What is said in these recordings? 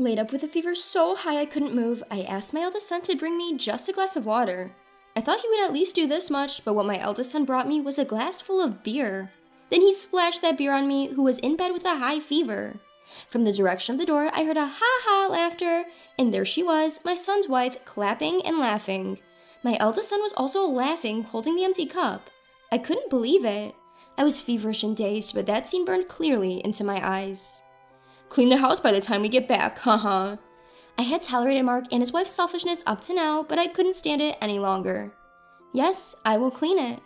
Laid up with a fever so high I couldn't move, I asked my eldest son to bring me just a glass of water. I thought he would at least do this much, but what my eldest son brought me was a glass full of beer. Then he splashed that beer on me, who was in bed with a high fever. From the direction of the door, I heard a ha-ha laughter, and there she was, my son's wife, clapping and laughing. My eldest son was also laughing, holding the empty cup. I couldn't believe it. I was feverish and dazed, but that scene burned clearly into my eyes. "Clean the house by the time we get back, haha." I had tolerated Mark and his wife's selfishness up to now, but I couldn't stand it any longer. "Yes, I will clean it,"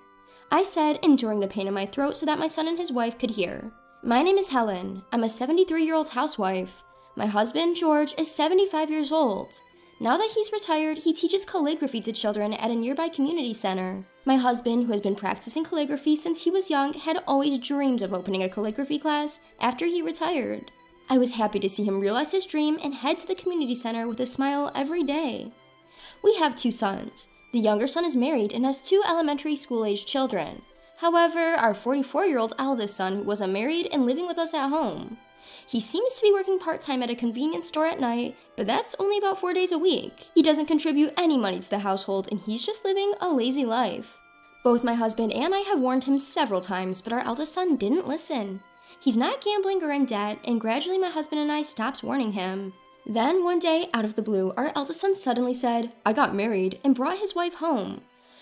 I said, enduring the pain in my throat so that my son and his wife could hear. "My name is Helen. I'm a 73-year-old housewife. My husband, George, is 75 years old. Now that he's retired, he teaches calligraphy to children at a nearby community center. My husband, who has been practicing calligraphy since he was young, had always dreamed of opening a calligraphy class after he retired. I was happy to see him realize his dream and head to the community center with a smile every day. We have 2 sons. The younger son is married and has 2 elementary school-aged children. However, our 44-year-old eldest son was unmarried and living with us at home. He seems to be working part-time at a convenience store at night, but that's only about 4 days a week. He doesn't contribute any money to the household, and he's just living a lazy life. Both my husband and I have warned him several times, but our eldest son didn't listen. He's not gambling or in debt, and gradually my husband and I stopped warning him. Then one day, out of the blue, our eldest son suddenly said, "I got married," and brought his wife home.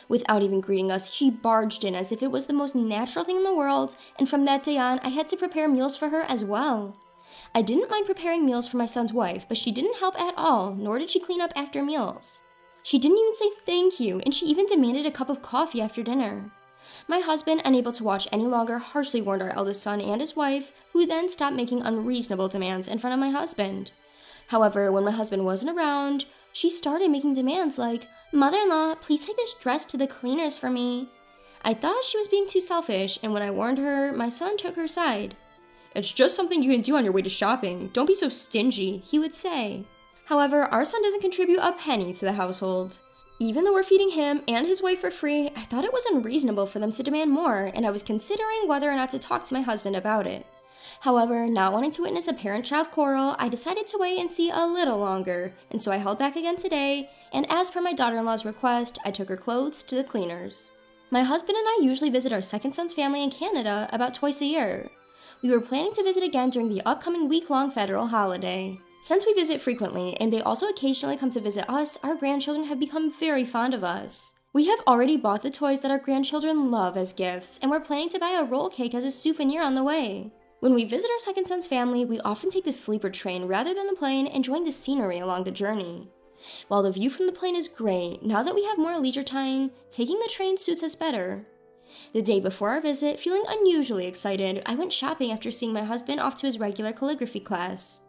Without even greeting us, she barged in as if it was the most natural thing in the world, and from that day on, I had to prepare meals for her as well. I didn't mind preparing meals for my son's wife, but she didn't help at all, nor did she clean up after meals. She didn't even say thank you, and she even demanded a cup of coffee after dinner. My husband, unable to watch any longer, harshly warned our eldest son and his wife, who then stopped making unreasonable demands in front of my husband. However, when my husband wasn't around, she started making demands like, "Mother-in-law, please take this dress to the cleaners for me." I thought she was being too selfish, and when I warned her, my son took her side. "It's just something you can do on your way to shopping. Don't be so stingy," he would say. However, our son doesn't contribute a penny to the household. Even though we're feeding him and his wife for free, I thought it was unreasonable for them to demand more, and I was considering whether or not to talk to my husband about it. However, not wanting to witness a parent-child quarrel, I decided to wait and see a little longer, and so I held back again today, and as per my daughter-in-law's request, I took her clothes to the cleaners. My husband and I usually visit our second son's family in Canada about twice a year. We were planning to visit again during the upcoming week-long federal holiday. Since we visit frequently, and they also occasionally come to visit us, our grandchildren have become very fond of us. We have already bought the toys that our grandchildren love as gifts, and we're planning to buy a roll cake as a souvenir on the way. When we visit our second son's family, we often take the sleeper train rather than a plane, enjoying the scenery along the journey. While the view from the plane is great, now that we have more leisure time, taking the train suits us better. The day before our visit, feeling unusually excited, I went shopping after seeing my husband off to his regular calligraphy class.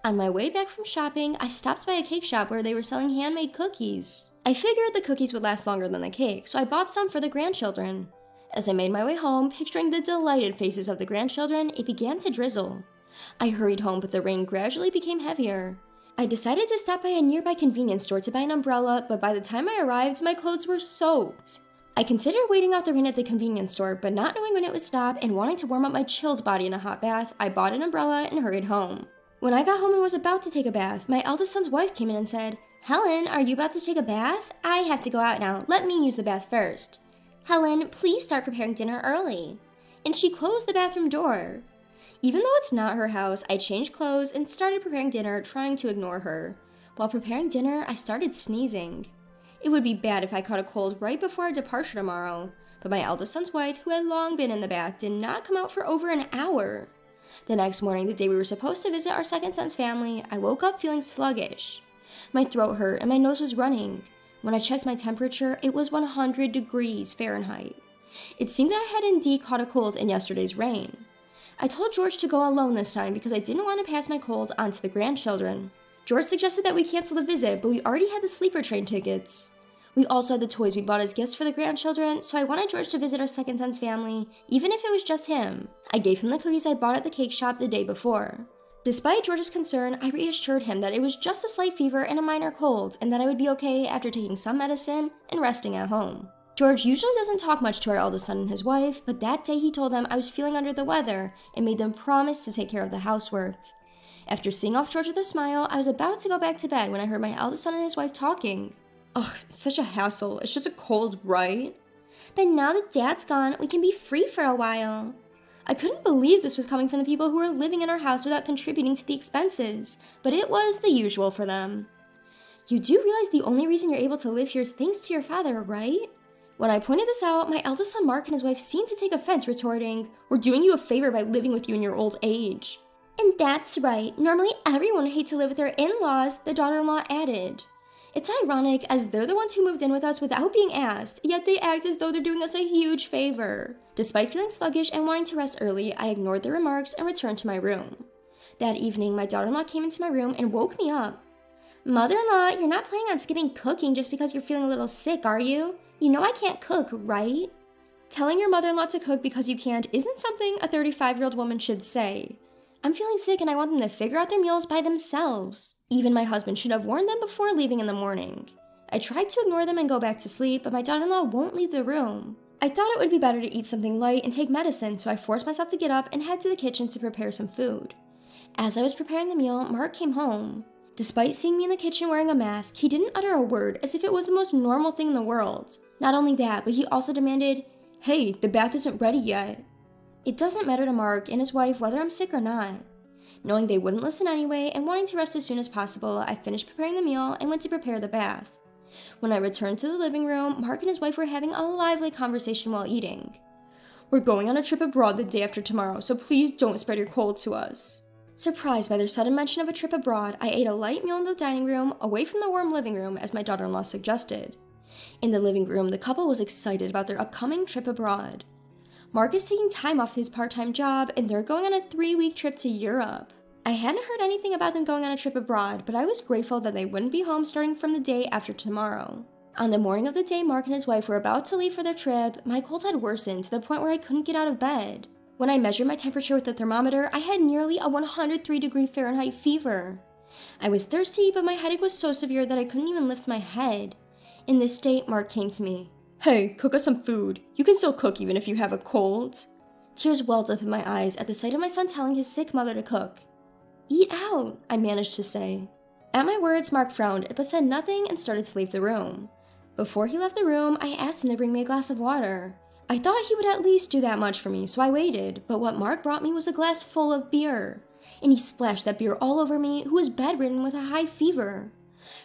On my way back from shopping, I stopped by a cake shop where they were selling handmade cookies. I figured the cookies would last longer than the cake, so I bought some for the grandchildren. As I made my way home, picturing the delighted faces of the grandchildren, it began to drizzle. I hurried home, but the rain gradually became heavier. I decided to stop by a nearby convenience store to buy an umbrella, but by the time I arrived, my clothes were soaked. I considered waiting out the rain at the convenience store, but not knowing when it would stop and wanting to warm up my chilled body in a hot bath, I bought an umbrella and hurried home. When I got home and was about to take a bath, my eldest son's wife came in and said, "Helen, are you about to take a bath? I have to go out now. Let me use the bath first." "Helen, please start preparing dinner early." And she closed the bathroom door. Even though it's not her house, I changed clothes and started preparing dinner, trying to ignore her. While preparing dinner, I started sneezing. It would be bad if I caught a cold right before our departure tomorrow, but my eldest son's wife, who had long been in the bath, did not come out for over an hour. The next morning, the day we were supposed to visit our second son's family, I woke up feeling sluggish. My throat hurt and my nose was running. When I checked my temperature, it was 100 degrees Fahrenheit. It seemed that I had indeed caught a cold in yesterday's rain. I told George to go alone this time because I didn't want to pass my cold on to the grandchildren. George suggested that we cancel the visit, but we already had the sleeper train tickets. We also had the toys we bought as gifts for the grandchildren, so I wanted George to visit our second son's family, even if it was just him. I gave him the cookies I bought at the cake shop the day before. Despite George's concern, I reassured him that it was just a slight fever and a minor cold, and that I would be okay after taking some medicine and resting at home. George usually doesn't talk much to our eldest son and his wife, but that day he told them I was feeling under the weather and made them promise to take care of the housework. After seeing off George with a smile, I was about to go back to bed when I heard my eldest son and his wife talking. Ugh, such a hassle. It's just a cold, right? But now that Dad's gone, we can be free for a while. I couldn't believe this was coming from the people who were living in our house without contributing to the expenses, but it was the usual for them. You do realize the only reason you're able to live here is thanks to your father, right? When I pointed this out, my eldest son Mark and his wife seemed to take offense, retorting, "We're doing you a favor by living with you in your old age." And that's right, normally everyone would hate to live with their in-laws, the daughter-in-law added. It's ironic, as they're the ones who moved in with us without being asked, yet they act as though they're doing us a huge favor. Despite feeling sluggish and wanting to rest early, I ignored their remarks and returned to my room. That evening, my daughter-in-law came into my room and woke me up. "Mother-in-law, you're not planning on skipping cooking just because you're feeling a little sick, are you? You know I can't cook, right?" Telling your mother-in-law to cook because you can't isn't something a 35-year-old woman should say. I'm feeling sick and I want them to figure out their meals by themselves. Even my husband should have warned them before leaving in the morning. I tried to ignore them and go back to sleep, but my daughter-in-law won't leave the room. I thought it would be better to eat something light and take medicine, so I forced myself to get up and head to the kitchen to prepare some food. As I was preparing the meal, Mark came home. Despite seeing me in the kitchen wearing a mask, he didn't utter a word, as if it was the most normal thing in the world. Not only that, but he also demanded, "Hey, the bath isn't ready yet." It doesn't matter to Mark and his wife whether I'm sick or not. Knowing they wouldn't listen anyway and wanting to rest as soon as possible, I finished preparing the meal and went to prepare the bath. When I returned to the living room, Mark and his wife were having a lively conversation while eating. "We're going on a trip abroad the day after tomorrow, so please don't spread your cold to us." Surprised by their sudden mention of a trip abroad, I ate a light meal in the dining room, away from the warm living room, as my daughter-in-law suggested. In the living room, the couple was excited about their upcoming trip abroad. Mark is taking time off his part-time job, and they're going on a 3-week trip to Europe. I hadn't heard anything about them going on a trip abroad, but I was grateful that they wouldn't be home starting from the day after tomorrow. On the morning of the day Mark and his wife were about to leave for their trip, my cold had worsened to the point where I couldn't get out of bed. When I measured my temperature with the thermometer, I had nearly a 103-degree Fahrenheit fever. I was thirsty, but my headache was so severe that I couldn't even lift my head. In this state, Mark came to me. "Hey, cook us some food. You can still cook even if you have a cold." Tears welled up in my eyes at the sight of my son telling his sick mother to cook. "Eat out," I managed to say. At my words, Mark frowned, but said nothing and started to leave the room. Before he left the room, I asked him to bring me a glass of water. I thought he would at least do that much for me, so I waited, but what Mark brought me was a glass full of beer. And he splashed that beer all over me, who was bedridden with a high fever.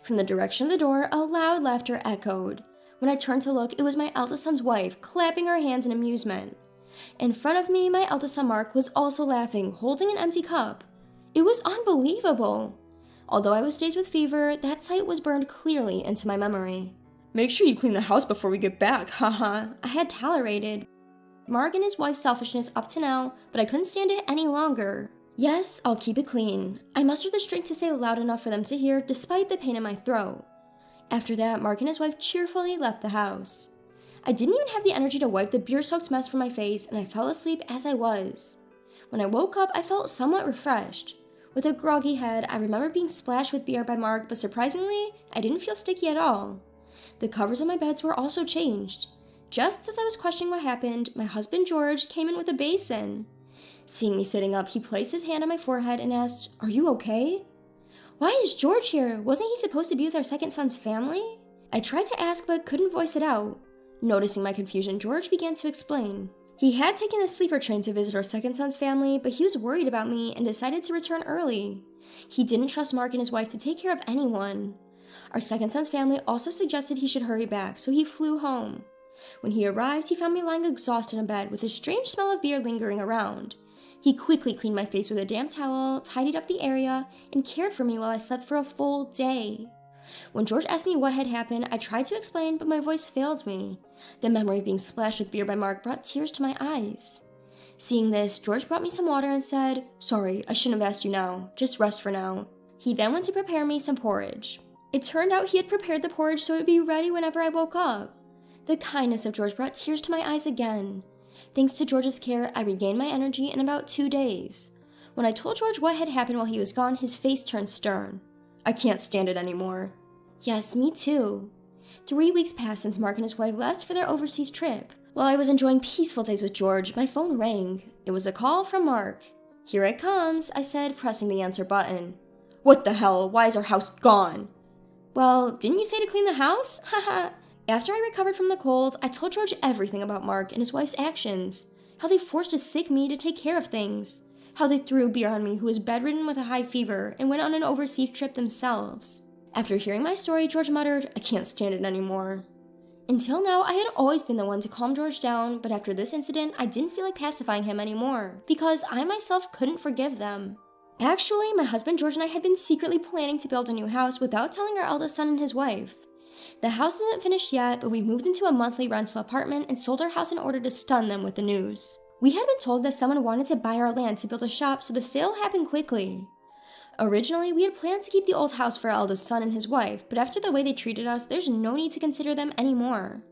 From the direction of the door, a loud laughter echoed. When I turned to look, it was my eldest son's wife, clapping her hands in amusement. In front of me, my eldest son Mark was also laughing, holding an empty cup. It was unbelievable. Although I was dazed with fever, that sight was burned clearly into my memory. "Make sure you clean the house before we get back, haha," I had tolerated Mark and his wife's selfishness up to now, but I couldn't stand it any longer. "Yes, I'll keep it clean." I mustered the strength to say loud enough for them to hear, despite the pain in my throat. After that, Mark and his wife cheerfully left the house. I didn't even have the energy to wipe the beer-soaked mess from my face, and I fell asleep as I was. When I woke up, I felt somewhat refreshed. With a groggy head, I remember being splashed with beer by Mark, but surprisingly, I didn't feel sticky at all. The covers of my beds were also changed. Just as I was questioning what happened, my husband George came in with a basin. Seeing me sitting up, he placed his hand on my forehead and asked, "Are you okay?" "Why is George here? Wasn't he supposed to be with our second son's family?" I tried to ask but couldn't voice it out. Noticing my confusion, George began to explain. He had taken a sleeper train to visit our second son's family, but he was worried about me and decided to return early. He didn't trust Mark and his wife to take care of anyone. Our second son's family also suggested he should hurry back, so he flew home. When he arrived, he found me lying exhausted in bed with a strange smell of beer lingering around. He quickly cleaned my face with a damp towel, tidied up the area, and cared for me while I slept for a full day. When George asked me what had happened, I tried to explain, but my voice failed me. The memory of being splashed with beer by Mark brought tears to my eyes. Seeing this, George brought me some water and said, "Sorry, I shouldn't have asked you now. Just rest for now." He then went to prepare me some porridge. It turned out he had prepared the porridge so it would be ready whenever I woke up. The kindness of George brought tears to my eyes again. Thanks to George's care, I regained my energy in about 2 days. When I told George what had happened while he was gone, his face turned stern. "I can't stand it anymore." Yes, me too. 3 weeks passed since Mark and his wife left for their overseas trip. While I was enjoying peaceful days with George, my phone rang. It was a call from Mark. "Here it comes," I said, pressing the answer button. "What the hell? Why is our house gone?" "Well, didn't you say to clean the house?" Haha. After I recovered from the cold, I told George everything about Mark and his wife's actions. How they forced a sick me to take care of things. How they threw beer on me who was bedridden with a high fever and went on an overseas trip themselves. After hearing my story, George muttered, "I can't stand it anymore." Until now, I had always been the one to calm George down, but after this incident, I didn't feel like pacifying him anymore, because I myself couldn't forgive them. Actually, my husband George and I had been secretly planning to build a new house without telling our eldest son and his wife. The house isn't finished yet, but we moved into a monthly rental apartment and sold our house in order to stun them with the news. We had been told that someone wanted to buy our land to build a shop, so the sale happened quickly. Originally, we had planned to keep the old house for our eldest son and his wife, but after the way they treated us, there's no need to consider them anymore.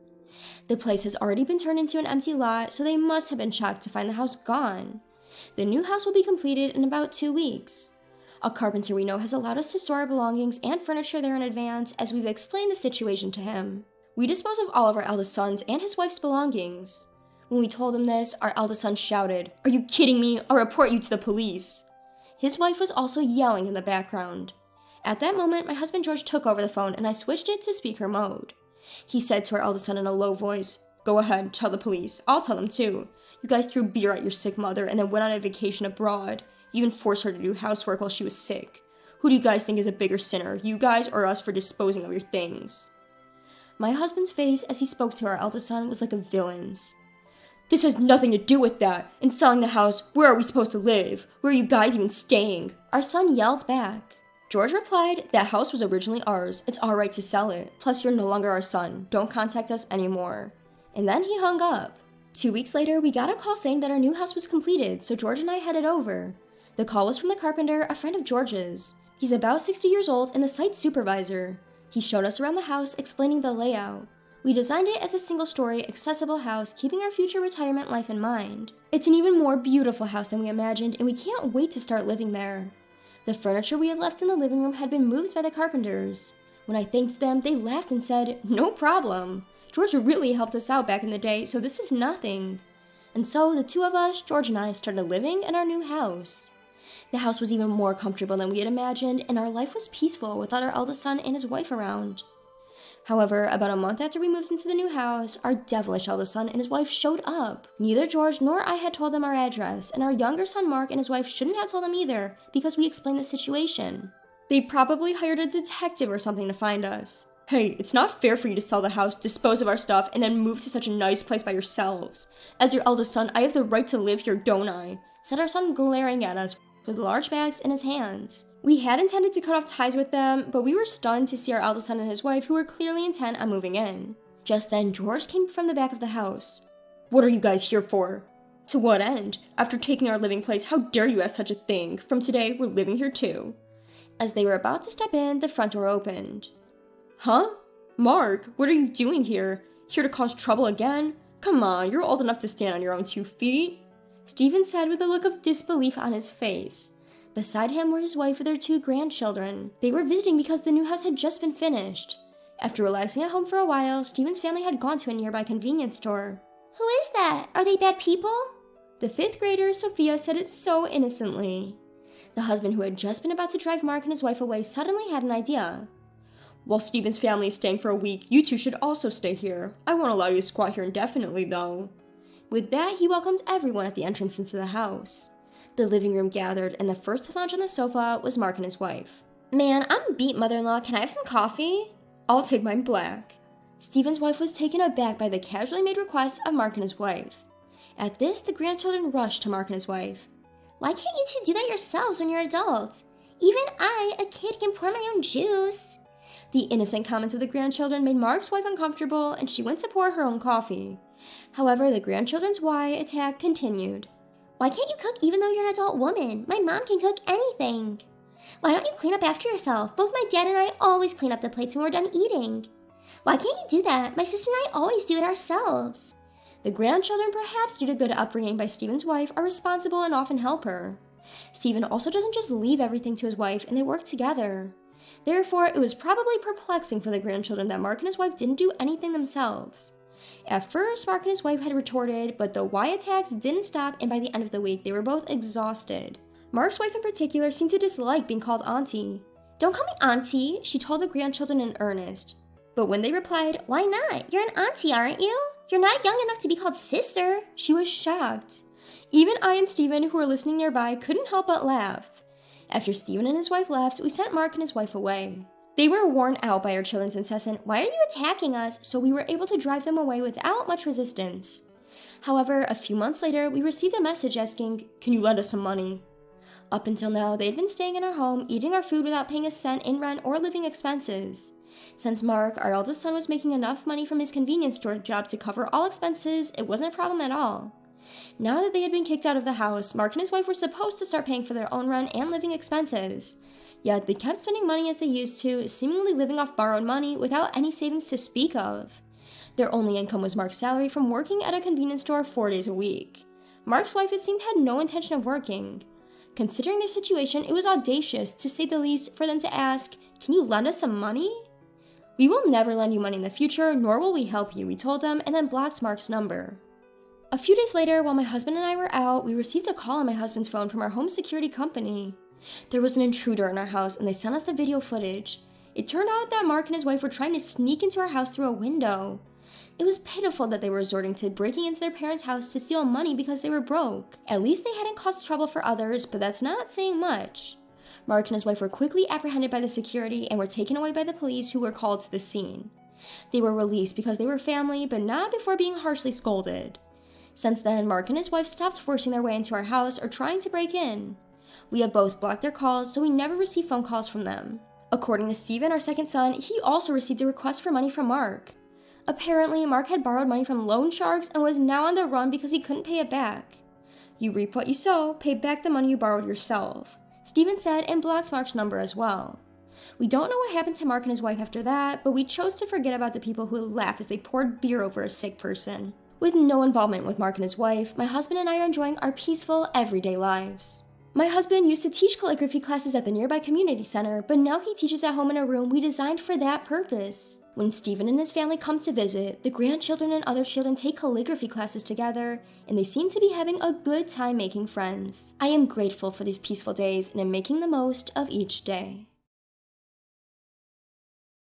The place has already been turned into an empty lot, so they must have been shocked to find the house gone. The new house will be completed in about 2 weeks. A carpenter we know has allowed us to store our belongings and furniture there in advance, as we've explained the situation to him. We dispose of all of our eldest son's and his wife's belongings. When we told him this, our eldest son shouted, "Are you kidding me? I'll report you to the police." His wife was also yelling in the background. At that moment, my husband George took over the phone and I switched it to speaker mode. He said to our eldest son in a low voice, "Go ahead, tell the police. I'll tell them too. You guys threw beer at your sick mother and then went on a vacation abroad. You even forced her to do housework while she was sick. Who do you guys think is a bigger sinner, you guys or us for disposing of your things?" My husband's face as he spoke to our eldest son was like a villain's. "This has nothing to do with that. In selling the house, where are we supposed to live? Where are you guys even staying?" Our son yelled back. George replied, "That house was originally ours. It's our right to sell it. Plus, you're no longer our son. Don't contact us anymore." And then he hung up. 2 weeks later, we got a call saying that our new house was completed, so George and I headed over. The call was from the carpenter, a friend of George's. He's about 60 years old and the site supervisor. He showed us around the house, explaining the layout. We designed it as a single-story, accessible house, keeping our future retirement life in mind. It's an even more beautiful house than we imagined, and we can't wait to start living there. The furniture we had left in the living room had been moved by the carpenters. When I thanked them, they laughed and said, "No problem. George really helped us out back in the day, so this is nothing." And so the two of us, George and I, started living in our new house. The house was even more comfortable than we had imagined, and our life was peaceful without our eldest son and his wife around. However, about a month after we moved into the new house, our devilish eldest son and his wife showed up. Neither George nor I had told them our address, and our younger son Mark and his wife shouldn't have told them either, because we explained the situation. They probably hired a detective or something to find us. "Hey, it's not fair for you to sell the house, dispose of our stuff, and then move to such a nice place by yourselves. As your eldest son, I have the right to live here, don't I?" said our son, glaring at us with large bags in his hands. We had intended to cut off ties with them, but we were stunned to see our eldest son and his wife, who were clearly intent on moving in. Just then, George came from the back of the house. "What are you guys here for?" "To what end? After taking our living place, how dare you ask such a thing? From today, we're living here too." As they were about to step in, the front door opened. "Huh? Mark, what are you doing here? Here to cause trouble again? Come on, you're old enough to stand on your own 2 feet. Stephen said with a look of disbelief on his face. Beside him were his wife with their 2 grandchildren. They were visiting because the new house had just been finished. After relaxing at home for a while, Stephen's family had gone to a nearby convenience store. "Who is that? Are they bad people?" The 5th grader, Sophia, said it so innocently. The husband, who had just been about to drive Mark and his wife away, suddenly had an idea. "While Stephen's family is staying for a week, you two should also stay here. I won't allow you to squat here indefinitely, though." With that, he welcomed everyone at the entrance into the house. The living room gathered, and the first to lounge on the sofa was Mark and his wife. "Man, I'm beat, mother-in-law. Can I have some coffee?" "I'll take mine black." Stephen's wife was taken aback by the casually made request of Mark and his wife. At this, the grandchildren rushed to Mark and his wife. "Why can't you two do that yourselves when you're adults? Even I, a kid, can pour my own juice." The innocent comments of the grandchildren made Mark's wife uncomfortable, and she went to pour her own coffee. However, the grandchildren's why attack continued. "Why can't you cook even though you're an adult woman? My mom can cook anything." "Why don't you clean up after yourself? Both my dad and I always clean up the plates when we're done eating." "Why can't you do that? My sister and I always do it ourselves." The grandchildren, perhaps due to good upbringing by Stephen's wife, are responsible and often help her. Stephen also doesn't just leave everything to his wife, and they work together. Therefore, it was probably perplexing for the grandchildren that Mark and his wife didn't do anything themselves. At first, Mark and his wife had retorted, but the why attacks didn't stop, and by the end of the week, they were both exhausted. Mark's wife in particular seemed to dislike being called auntie. "Don't call me auntie," she told the grandchildren in earnest. But when they replied, "Why not? You're an auntie, aren't you? You're not young enough to be called sister," she was shocked. Even I and Stephen, who were listening nearby, couldn't help but laugh. After Stephen and his wife left, we sent Mark and his wife away. They were worn out by our children's incessant, "Why are you attacking us?" so we were able to drive them away without much resistance. However, a few months later, we received a message asking, "Can you lend us some money?" Up until now, they had been staying in our home, eating our food without paying a cent in rent or living expenses. Since Mark, our eldest son, was making enough money from his convenience store job to cover all expenses, it wasn't a problem at all. Now that they had been kicked out of the house, Mark and his wife were supposed to start paying for their own rent and living expenses. Yet they kept spending money as they used to, seemingly living off borrowed money without any savings to speak of. Their only income was Mark's salary from working at a convenience store 4 days a week. Mark's wife, it seemed, had no intention of working. Considering their situation, it was audacious, to say the least, for them to ask, "Can you lend us some money?" "We will never lend you money in the future, nor will we help you," we told them, and then blocked Mark's number. A few days later, while my husband and I were out, we received a call on my husband's phone from our home security company. There was an intruder in our house, and they sent us the video footage. It turned out that Mark and his wife were trying to sneak into our house through a window. It was pitiful that they were resorting to breaking into their parents' house to steal money because they were broke. At least they hadn't caused trouble for others, but that's not saying much. Mark and his wife were quickly apprehended by the security and were taken away by the police, who were called to the scene. They were released because they were family, but not before being harshly scolded. Since then, Mark and his wife stopped forcing their way into our house or trying to break in. We have both blocked their calls, so we never receive phone calls from them. According to Steven, our second son, he also received a request for money from Mark. Apparently, Mark had borrowed money from loan sharks and was now on the run because he couldn't pay it back. "You reap what you sow, pay back the money you borrowed yourself," Steven said, and blocked Mark's number as well. We don't know what happened to Mark and his wife after that, but we chose to forget about the people who laughed as they poured beer over a sick person. With no involvement with Mark and his wife, my husband and I are enjoying our peaceful, everyday lives. My husband used to teach calligraphy classes at the nearby community center, but now he teaches at home in a room we designed for that purpose. When Stephen and his family come to visit, the grandchildren and other children take calligraphy classes together, and they seem to be having a good time making friends. I am grateful for these peaceful days and am making the most of each day.